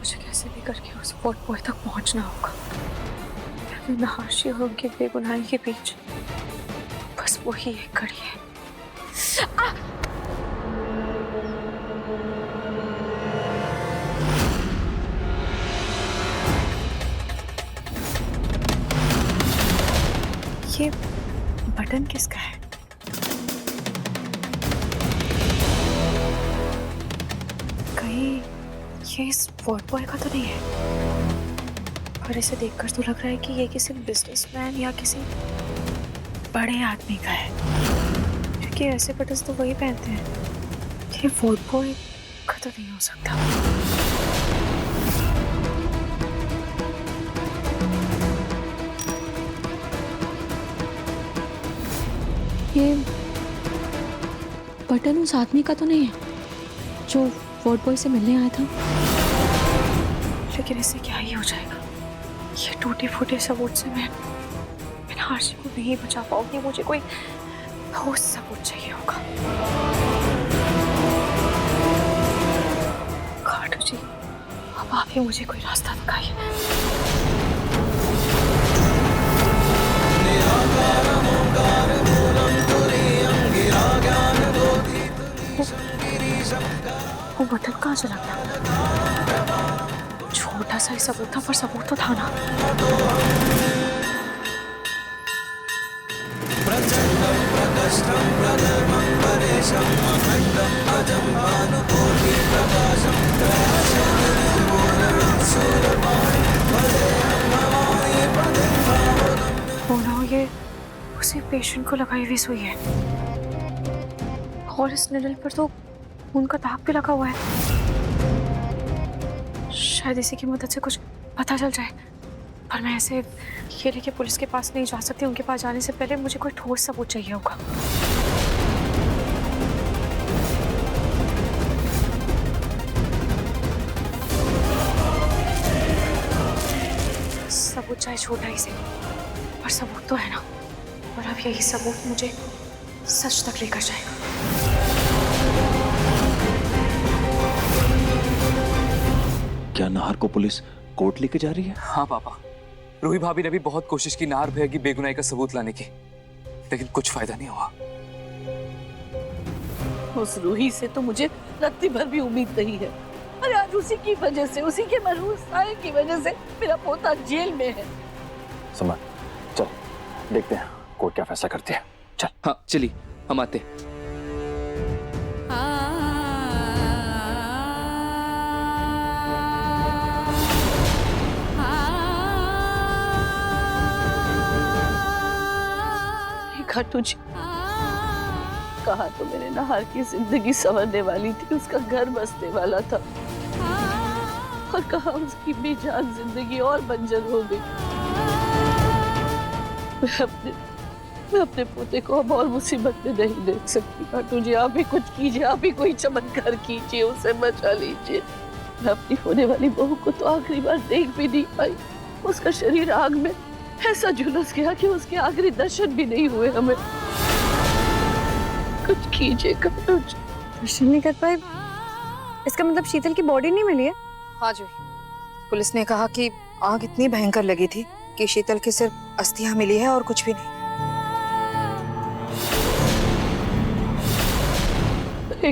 मुझे कैसे भी करके उस वॉर्ड बॉय तक पहुंचना होगा। नहाशी और उनके बेगुनाही के बीच बस वही एक कड़ी है। ये बटन किसका है? कहीं ये इस वॉर्ड बॉय का तो नहीं है? और इसे देखकर तो लग रहा है कि ये किसी बिजनेसमैन या किसी बड़े आदमी का है, क्योंकि ऐसे बटन्स तो वही पहनते हैं। ये वॉर्ड बॉय का तो नहीं हो सकता। ये बटन उस आदमी का तो नहीं है जो वॉर्ड बॉय से मिलने आया था? लेकिन इससे क्या ही हो जाएगा? ये टूटे फूटे सबूत से मैं आशी को नहीं बचा पाऊंगी। मुझे कोई ठोस सबूत चाहिए होगा। खाटू जी, अब आप ही मुझे कोई रास्ता दिखाइए। वो बटन कहाँ चला गया? छोटा सा ही सबूत था, पर सबूत तो था ना। ये उसी पेशेंट को लगाई हुई सुई है, और इस निडल पर तो उनका दाग भी लगा हुआ है। शायद इसी की मदद से कुछ पता चल जाए, पर मैं ऐसे ये लेके पुलिस के पास नहीं जा सकती। उनके पास जाने से पहले मुझे कोई ठोस सबूत चाहिए होगा। सबूत चाहे छोटा ही सही, पर सबूत तो है ना। और अब यही सबूत मुझे सच तक लेकर जाएगा। क्या नाहर को पुलिस कोर्ट लेके जा रही है? हाँ पापा, रूही भाभी ने भी बहुत कोशिश की नाहर भैया की बेगुनाही का सबूत लाने की, लेकिन कुछ फायदा नहीं हुआ। उस रूही से तो मुझे रत्ती भर भी उम्मीद नहीं है। अरे आज उसी की वजह से, उसी के मरहूस साये की वजह से मेरा पोता जेल में है। समझ, चल देखते हैं कोर्ट क्या फैसला करती है। चल। हाँ चलिए, हम आते हैं। खाटू जी, कहा तो मेरे नाहर की जिंदगी संवरने वाली थी, उसका घर बसने वाला था, और कहा उसकी बेजान जिंदगी और बंजर हो गई। मैं अपने पोते को अब और मुसीबत में नहीं देख सकती। खाटू जी, आप ही कुछ कीजिए, आप ही कोई चमत्कार कीजिए, उसे बचा लीजिए। मैं अपनी होने वाली बहू को तो आखिरी बार देख भी नहीं पाई। उसका शरीर आग में ऐसा झुलस गया कि उसके आखिरी दर्शन भी नहीं हुए हमें। कुछ कीजिए खाटू जी। दर्शन नहीं कर पाए? इसका मतलब शीतल की बॉडी नहीं मिली है? हाँ जी, पुलिस ने कहा कि आग इतनी भयंकर लगी थी कि शीतल की सिर्फ अस्थियां मिली है और कुछ भी नहीं।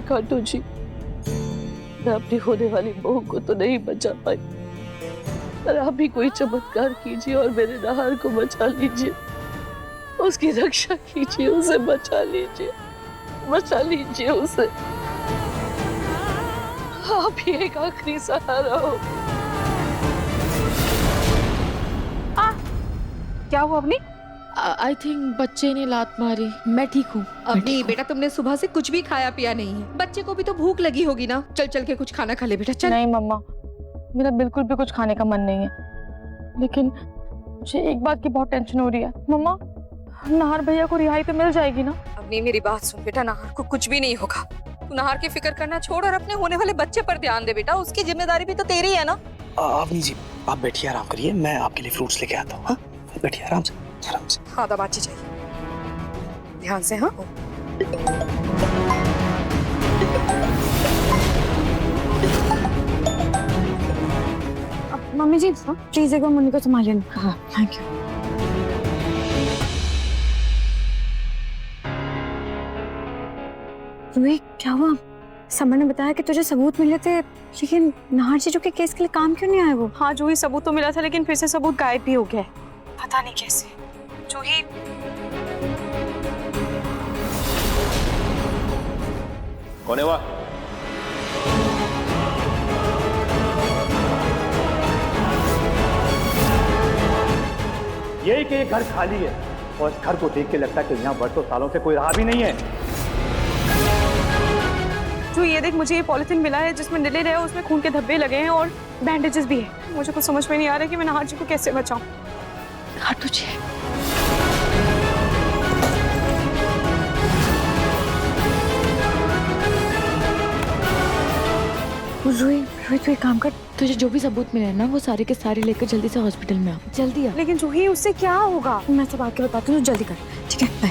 खाटू जी, मैं अपनी होने वाली बहू को तो नहीं बचा पाई, पर आप भी कोई चमत्कार कीजिए और मेरे नाहर को बचा लीजिए। उसकी रक्षा कीजिए, उसे बचा लीजिए उसे। आप ही एक आखिरी सहारा हो। क्या हुआ अपनी? आई थिंक बच्चे ने लात मारी। मैं ठीक हूँ। अभी बेटा, तुमने सुबह से कुछ भी खाया पिया नहीं है। बच्चे को भी तो भूख लगी होगी ना। चल चल के कुछ खाना खा ले बेटा, चल। नहीं मम्मा, मेरा बिल्कुल भी कुछ खाने का मन नहीं है। लेकिन मुझे एक बात की बहुत टेंशन हो रही है। मम्मा, नाहर भैया को रिहाई तो मिल जाएगी ना? अपनी मेरी बात सुन बेटा, नाहर को कुछ भी नहीं होगा। तू नाहर की फिक्र करना छोड़ और अपने होने वाले बच्चे पर ध्यान दे बेटा। उसकी जिम्मेदारी भी तो तेरी है ना। अवनी जी, आप बैठिए, आराम करिए, मैं आपके लिए फ्रूट्स लेके आता हूँ। हाँ, बैठिए आराम से, आराम से। हाँ दबाची चाहिए, ध्यान से। हाँ मम्मी जी प्लीज एक बार मुन्नी को संभालिए। हाँ थैंक यू। रूही क्या हुआ? समर ने बताया कि तुझे सबूत मिले थे, लेकिन नाहर जीजू के केस के लिए काम क्यों नहीं आया वो? हाँ जूही, सबूत तो मिला था लेकिन फिर से सबूत गायब भी हो गया है। पता नहीं कैसे। जूही कौन है वह? यही कि ये घर खाली है और इस घर को देख के लगता है कि यहाँ बरसों सालों से कोई रहा भी नहीं है। जो ये देख, मुझे ये पॉलिथीन मिला है जिसमें नीले रहे, उसमें खून के धब्बे लगे हैं और बैंडेजेस भी है। मुझे कुछ समझ में नहीं आ रहा कि मैं नाहर जी को कैसे बचाऊं। हाँ तुझे रूही तू एक काम कर, तुझे जो भी सबूत मिले ना वो सारे के सारे लेकर जल्दी से हॉस्पिटल में आ, जल्दी आ। लेकिन जूही उससे क्या होगा? मैं सब आके बताती हूँ, जल्दी कर। ठीक है बाय।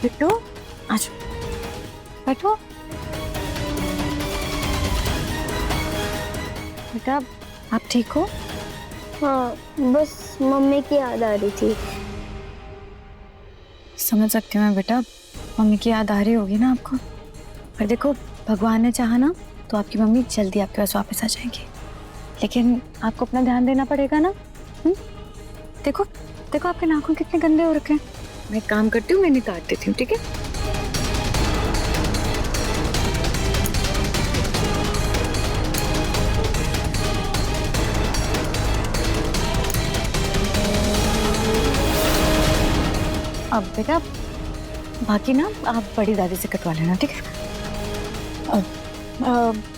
बिट्टू आज बैठो। बेटा आप ठीक हो? हाँ, बस मम्मी की याद आ रही थी। समझ सकती हूँ मैं बेटा, मम्मी की याद आ रही होगी ना आपको। पर देखो भगवान ने चाहा ना तो आपकी मम्मी जल्दी आपके पास वापस आ जाएंगी, लेकिन आपको अपना ध्यान देना पड़ेगा ना। देखो देखो आपके नाखून कितने गंदे हो रखे हैं। मैं एक काम करती हूँ, मैं इन्हें काट देती हूँ, ठीक है? अब बेटा बाकी ना आप बड़ी दादी से कटवा लेना, ठीक है?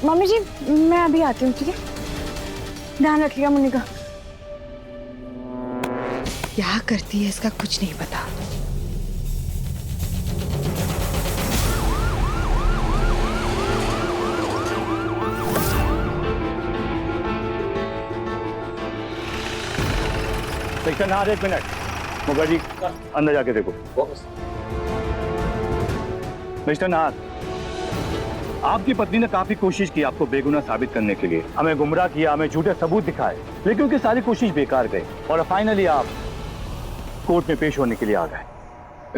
मम्मी जी मैं अभी आती हूँ, ठीक है? ध्यान रखिएगा मुन्नी का। क्या करती है इसका कुछ नहीं पता। सेक्शन नाहर, एक मिनट। मुखर्जी अंदर जाके देखो। मिस्टर नाहर, आपकी पत्नी ने काफी कोशिश की आपको बेगुनाह साबित करने के लिए, हमें गुमराह किया, हमें झूठे सबूत दिखाए, लेकिन उनकी सारी कोशिश बेकार गई और फाइनली आप कोर्ट में पेश होने के लिए आ गए।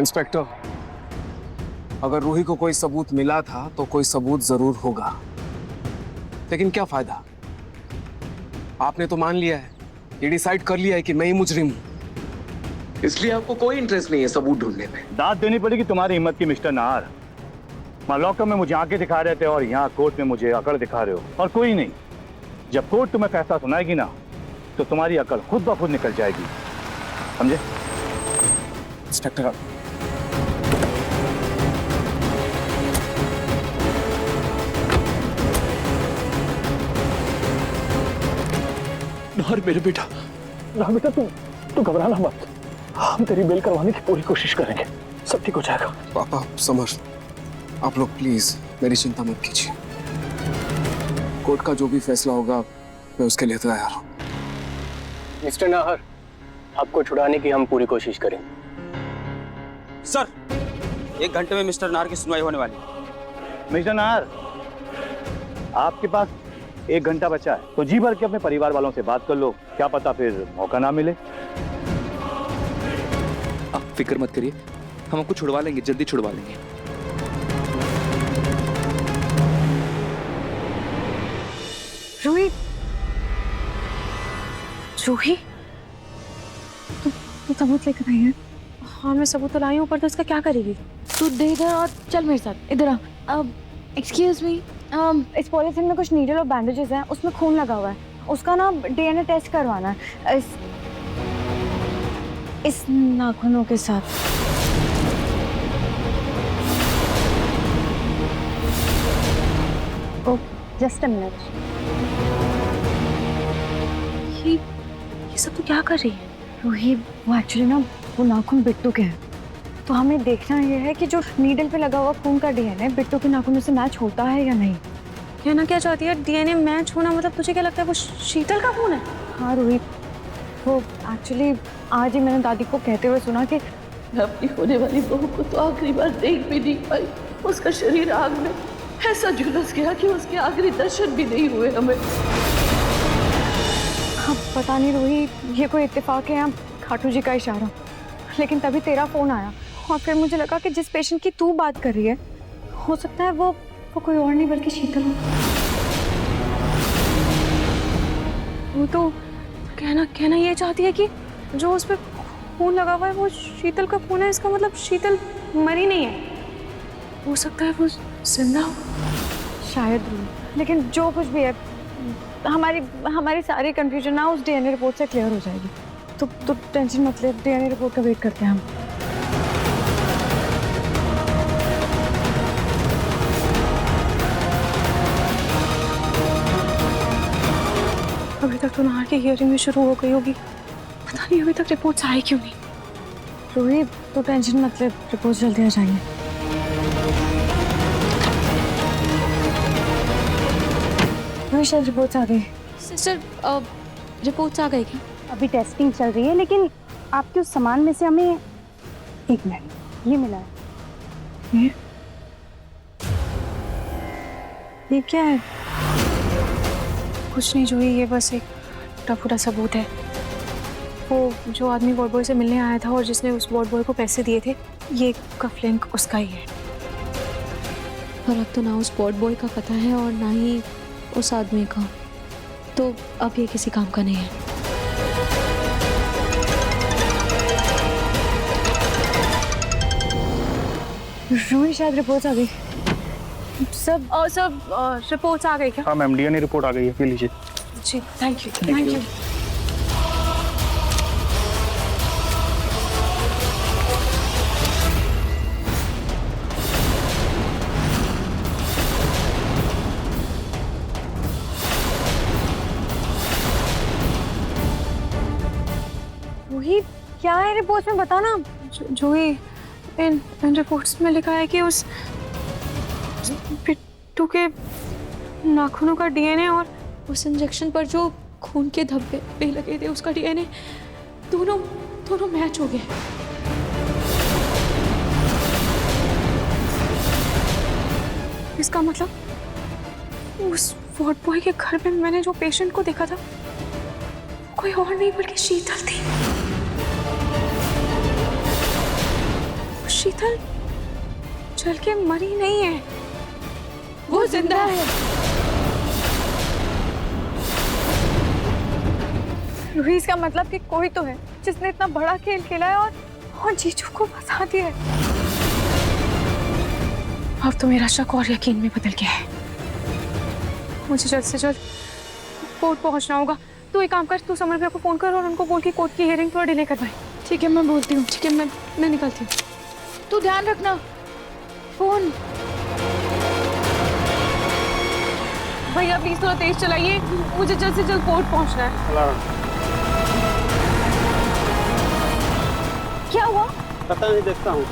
इंस्पेक्टर, अगर रूही को कोई सबूत मिला था तो कोई सबूत जरूर होगा, लेकिन क्या फायदा? आपने तो मान लिया है, ये डिसाइड कर लिया है कि मैं ही मुजरिम हूं, इसलिए आपको कोई इंटरेस्ट नहीं है सबूत ढूंढने में। दाद देनी पड़ेगी तुम्हारी हिम्मत की मिस्टर नाहर। वहां लॉकअप में मुझे आंखें दिखा रहे थे और यहाँ कोर्ट में मुझे अकड़ दिखा रहे हो, और कोई नहीं। जब कोर्ट तुम्हें फैसला सुनाएगी ना तो तुम्हारी अकड़ खुद ब खुद निकल जाएगी, समझे? इंस्पेक्टर, नाहर मेरे बेटा, नाहर बेटा तू घबराना मत, हम तेरी बेल करवाने की पूरी कोशिश करेंगे, सब ठीक हो जाएगा। पापा, समर, आप लोग प्लीज मेरी चिंता मत कीजिए। कोर्ट का जो भी फैसला होगा मैं उसके लिए तैयार हूँ। मिस्टर नाहर, आपको छुड़ाने की हम पूरी कोशिश करेंगे। सर, 1 घंटे में मिस्टर नाहर की सुनवाई होने वाली है। मिस्टर नाहर, आपके पास 1 घंटा बचा है, तो जी भर के अपने परिवार वालों से बात कर लो, क्या पता फिर मौका ना मिले। आप फिक्र मत करिए, हम आपको छुड़वा लेंगे, जल्दी छुड़वा लेंगे। रूही, रूही तू सबूत लेकर आई है? हाँ मैं सबूत तो लाई हूँ, पर तो इसका क्या करेगी? तू दे इधर और चल मेरे साथ, इधर आ। अब एक्सक्यूज मी, इस पॉलिथीन में कुछ नीडल और बैंडेजेस हैं, उसमें खून लगा हुआ है, उसका ना डीएनए टेस्ट करवाना है इस नाखूनों के साथ। Oh just a minute. ये सब तो क्या कर रही है? रूही वो एक्चुअली ना वो नाखून बिट्टू के हैं, तो हमें देखना ये है कि जो नीडल पे लगा हुआ खून का डीएनए बिट्टू के नाखूनों से मैच होता है या नहीं। कहना क्या चाहती है? डीएनए मैच होना मतलब तुझे क्या लगता है वो शीतल का खून है? हाँ रोहित, वो एक्चुअली आज ही मैंने दादी को कहते हुए सुना कि मैं अपनी होने वाली बहू को तो आखिरी बार देख भी नहीं पाई। उसका शरीर आग में ऐसा झुलस गया कि उसके आखिरी दर्शन भी नहीं हुए हमें। हाँ पता नहीं रोहित, ये कोई इत्तेफाक है या खाटू जी का इशारा, लेकिन तभी तेरा फोन आया और फिर मुझे लगा कि जिस पेशेंट की तू बात कर रही है हो सकता है वो कोई और नहीं बल्कि शीतल हो। वो तो कहना ये चाहती है कि जो उस पर खून लगा हुआ है वो शीतल का खून है। इसका मतलब शीतल मरी नहीं है, हो सकता है वो जिंदा हो शायद। लेकिन जो कुछ भी है हमारी सारी कंफ्यूजन ना उस डीएनए रिपोर्ट से क्लियर हो जाएगी। तो टेंशन मत ले, डीएनए रिपोर्ट का वेट करते हैं हम। अभी तक तो नाहर की हियरिंग भी शुरू हो गई होगी, पता नहीं अभी तक रिपोर्ट्स आए क्यों नहीं। रोहित तो टेंशन मत ले, रिपोर्ट जल्दी आ जाएंगे। रोहित शायद रिपोर्ट्स आ गई। सिस्टर रिपोर्ट्स आ गई क्या? अभी टेस्टिंग चल रही है, लेकिन आपके उस सामान में से हमें एक मिनट ये मिला है। ये क्या है? कुछ नहीं जोई, ये बस एक टूटा सबूत है। वो जो आदमी वॉर्ड बॉय से मिलने आया था और जिसने उस वॉर्ड बॉय को पैसे दिए थे, ये कफ लिंक उसका ही है। पर अब तो ना उस वॉर्ड बॉय का पता है और ना ही उस आदमी का, तो अब ये किसी काम का नहीं है। रोहित शायद रिपोर्ट्स आ गई। सब रिपोर्ट्स आ गई क्या? हाँ मैम, डीएनए रिपोर्ट आ गई है, ये लीजिए। जी थैंक यू। रोहित क्या है रिपोर्ट में, बता ना। जोई, इन रिपोर्ट्स में लिखा है कि उस पिट्टू के नाखूनों का डीएनए और उस इंजेक्शन पर जो खून के धब्बे पे लगे थे उसका डीएनए दोनों मैच हो गए। इसका मतलब उस वार्ड बॉय के घर में मैंने जो पेशेंट को देखा था कोई और नहीं बल्कि शीतल थी। शीतल जल के मरी नहीं है, वो जिंदा है। रोहित इसका मतलब कि कोई तो है जिसने इतना बड़ा खेल खेला है और जीजू को फंसा दिया है। अब तो मेरा शक और यकीन में बदल गया है। मुझे जल्द से जल्द कोर्ट पहुंचना होगा। तू एक काम कर, तू समर भैया को फोन कर और उनको बोल कि कोर्ट की हियरिंग थोड़ा डिले करवाए। ठीक है मैं बोलती हूँ। ठीक है मैं निकलती हूँ, तू ध्यान रखना। फोन भैया प्लीज थोड़ा तेज चलाइए, मुझे जल्द से जल्द कोर्ट पहुंचना है। क्या हुआ? पता नहीं, देखता हूँ।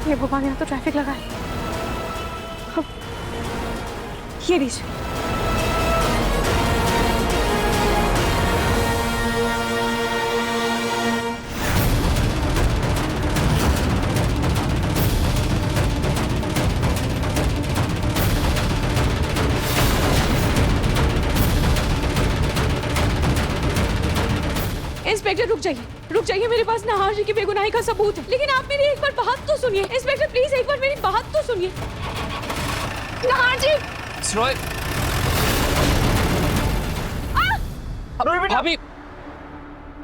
ये भगवान, यहाँ तो ट्रैफिक लगा है। ये लीजिए। इंस्पेक्टर रुक जाइए, मेरे पास नाहर जी की बेगुनाही का सबूत है। लेकिन आप मेरी एक बार बात तो सुनिए। इंस्पेक्टर प्लीज एक बार मेरी बात तो सुनिए। नाहर जी। श्रोय भाभी,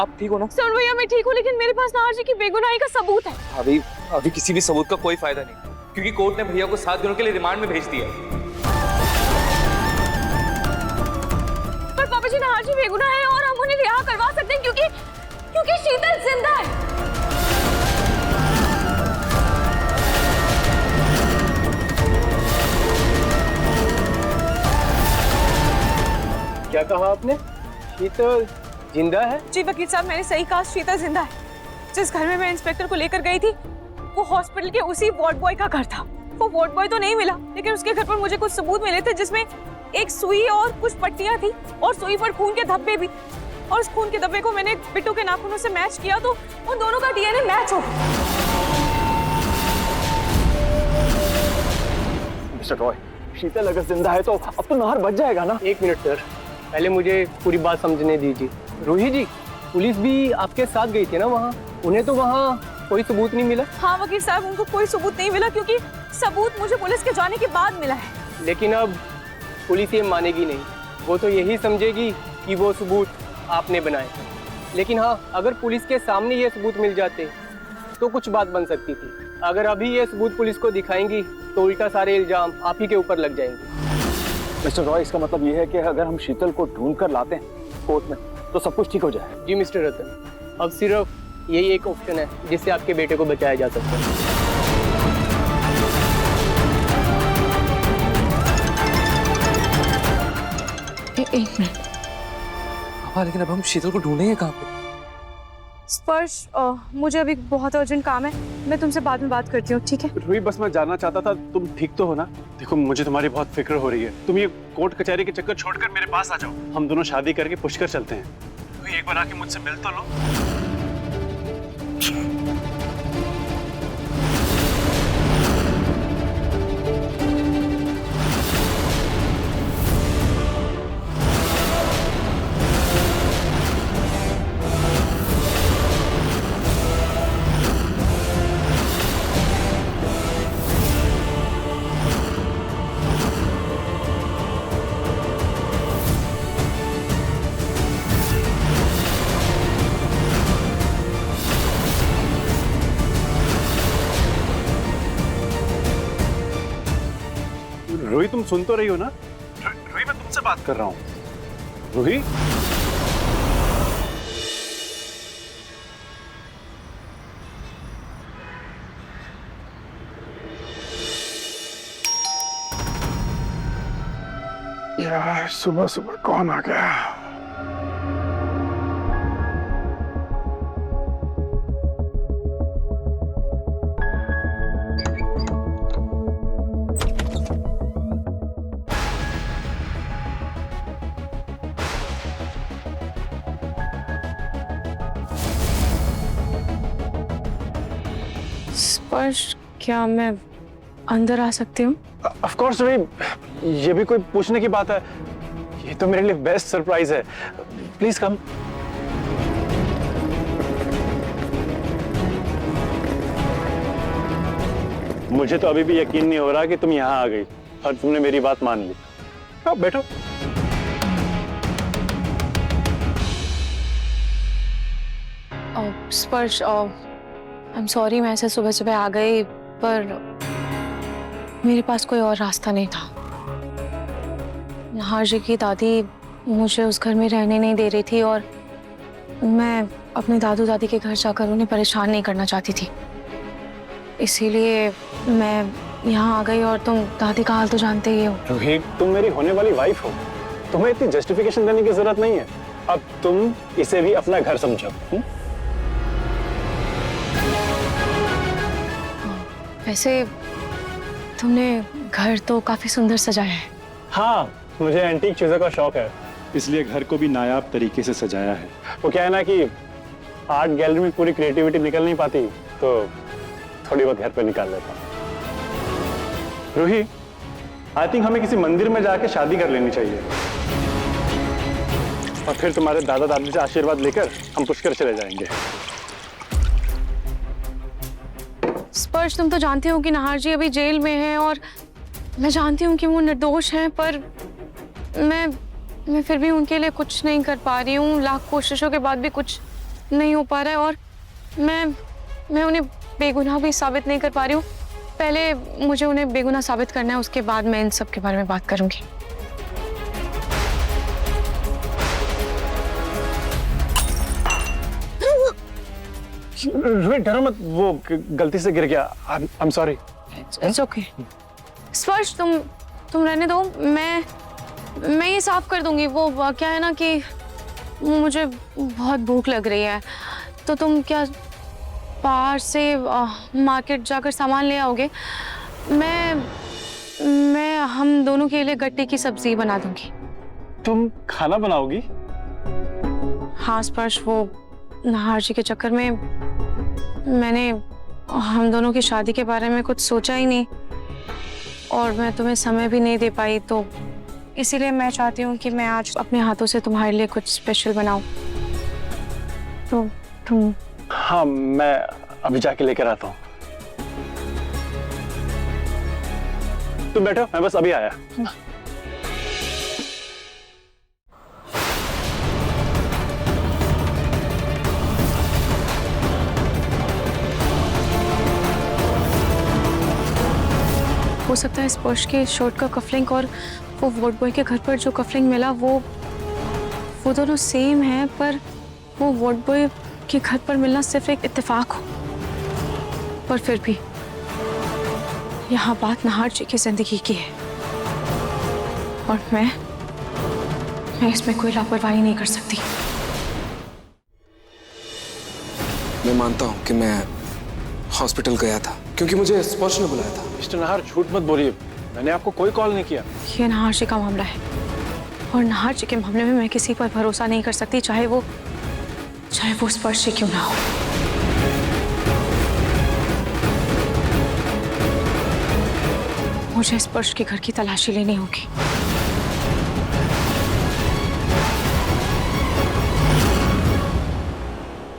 आप ठीक हो ना? सर भैया मैं ठीक हूँ, लेकिन मेरे पास नाहर जी की बेगुनाही का सबूत है। भाभी अभी किसी भी सबूत का कोई फायदा नहीं, क्योंकि कोर्ट ने भैया को 7 दिनों के लिए रिमांड में भेज दिया। पर पापा जी नाहर जी बेगुनाह है और हम उन्हें रिहा करवा सकते हैं क्योंकि शीतल जिंदा है। क्या कहा आपने? शीतल जिंदा है? जी वकील साहब, मैंने सही कहा, शीतल जिंदा है। जिस घर में मैं इंस्पेक्टर को लेकर गई थी वो हॉस्पिटल के उसी वार्ड बॉय का घर था। वो वार्ड बॉय तो नहीं मिला, लेकिन उसके घर पर मुझे कुछ सबूत मिले थे जिसमें एक सुई और कुछ पट्टियां थी और सुई पर खून के धब्बे भी। और उस खून के धब्बे को मैंने बिट्टू के नाखूनों से मैच किया तो उन दोनों का डीएनए मैच हो गया। मिस्टर रॉय, शीतल अगर जिंदा है तो अब तो नाहर बच जाएगा ना। एक मिनट सर, पहले मुझे पूरी बात समझने दीजिए। रूही जी, पुलिस भी आपके साथ गई थी ना वहाँ? उन्हें तो वहाँ कोई सबूत नहीं मिला। हाँ वकील साहब, उनको कोई सबूत नहीं मिला क्योंकि सबूत मुझे पुलिस के जाने के बाद मिला है। लेकिन अब पुलिस ये मानेगी नहीं, वो तो यही समझेगी कि वो सबूत आपने बनाए। लेकिन हाँ, अगर पुलिस के सामने ये सबूत मिल जाते तो कुछ बात बन सकती थी। अगर अभी ये सबूत पुलिस को दिखाएंगी तो उल्टा सारे इल्जाम आप ही के ऊपर लग जाएंगे। मिस्टर रॉय, इसका मतलब ये है कि अगर हम शीतल को ढूंढ कर लाते हैं कोर्ट में तो सब कुछ ठीक हो जाए। जी मिस्टर रतन, अब सिर्फ यही एक ऑप्शन है जिससे आपके बेटे को बचाया जा सकता है। एक मिनट। हाँ, लेकिन अब हम शीतल को ढूंढेंगे कहाँ पे? स्पर्श, मुझे अभी बहुत अर्जेंट काम है, मैं तुमसे बाद में बात करती हूँ, ठीक है? रूही, बस मैं जानना चाहता था तुम ठीक तो हो ना? देखो, मुझे तुम्हारी बहुत फिक्र हो रही है। तुम ये कोर्ट कचहरी के चक्कर छोड़कर मेरे पास आ जाओ। हम दोनों शादी करके पुष्कर चलते हैं। रूही, एक बार आके मुझसे मिल तो लो। रूही, तुम सुन तो रही हो ना? रूही, मैं तुमसे बात कर रहा हूँ। रूही, यार सुबह सुबह कौन आ गया? स्पर्श, क्या मैं अंदर आ सकती हूँ? ऑफ कोर्स रूही, ये भी कोई पूछने की बात है? ये तो मेरे लिए बेस्ट सरप्राइज है। Please come. मुझे तो अभी भी यकीन नहीं हो रहा कि तुम यहाँ आ गई और तुमने मेरी बात मान ली। हाँ, बैठो। स्पर्श, आई एम सॉरी, मैं ऐसे सुबह सुबह आ गई, पर मेरे पास कोई और रास्ता नहीं था। नहार जी की दादी मुझे उस घर में रहने नहीं दे रही थी और मैं अपने दादू दादी के घर जाकर उन्हें परेशान नहीं करना चाहती थी। इसीलिए मैं यहाँ आ गई और तुम दादी का हाल तो जानते ही हो। रूही, तुम मेरी होने वाली वाइफ हो, तुम्हें इतनी जस्टिफिकेशन देने की जरूरत नहीं है। अब तुम इसे भी अपना घर समझो। वैसे तुमने घर तो काफी सुंदर सजाया है। हाँ, मुझे एंटीक चीजों का शौक है, इसलिए घर को भी नायाब तरीके से सजाया है। वो क्या है ना कि आर्ट गैलरी में पूरी क्रिएटिविटी निकल नहीं पाती, तो थोड़ी बहुत घर पे निकाल लेता हूँ। रूही, आई थिंक हमें किसी मंदिर में जाके शादी कर लेनी चाहिए और फिर तुम्हारे दादा दादी से आशीर्वाद लेकर हम पुष्कर चले जाएंगे। स्पर्श, तुम तो जानते हो कि नहार जी अभी जेल में हैं और मैं जानती हूँ कि वो निर्दोष हैं, पर मैं फिर भी उनके लिए कुछ नहीं कर पा रही हूँ। लाख कोशिशों के बाद भी कुछ नहीं हो पा रहा है और मैं उन्हें बेगुनाह भी साबित नहीं कर पा रही हूँ। पहले मुझे उन्हें बेगुनाह साबित करना है, उसके बाद मैं इन सब के बारे में बात करूंगी। डरो मत, वो गलती से गिर गया। I am sorry. It's okay. स्पर्श, तुम रहने दो, मैं ये साफ कर दूंगी। वो क्या है ना कि मुझे बहुत भूख लग रही है, तो तुम क्या बाहर से मार्केट जाकर सामान ले आओगे। मैं हम दोनों के लिए गट्टे की सब्जी बना दूंगी। तुम खाना बनाओगी? हाँ स्पर्श, वो नाहर जी के चक्कर में मैंने हम दोनों की शादी के बारे में कुछ सोचा ही नहीं और मैं तुम्हें समय भी नहीं दे पाई, तो इसीलिए मैं चाहती हूँ कि मैं आज अपने हाथों से तुम्हारे लिए कुछ स्पेशल बनाऊं। तो तुम? हाँ, मैं अभी जाके लेकर आता हूँ। तुम बैठो, मैं बस अभी आया। हो सकता है स्पर्श के शर्ट का कफलिंग और वो वॉर्ड बॉय के घर पर जो कफलिंग मिला वो दोनों सेम है, पर वो वॉर्ड बॉय के घर पर मिलना सिर्फ एक इत्तेफाक हो। पर फिर भी यहाँ बात नाहर जी की जिंदगी की है और मैं इसमें कोई लापरवाही नहीं कर सकती। मैं मानता हूँ कि मैं हॉस्पिटल गया था क्योंकि मुझे स्पर्श ने बुलाया था। मिस्टर नाहर, झूठ मत बोलिए, मैंने आपको कोई कॉल नहीं किया। ये नाहर जी का मामला है और नाहर जी के मामले में मैं किसी पर भरोसा नहीं कर सकती, चाहे वो स्पर्श जी क्यों ना हो। मुझे स्पर्श के घर की तलाशी लेनी होगी।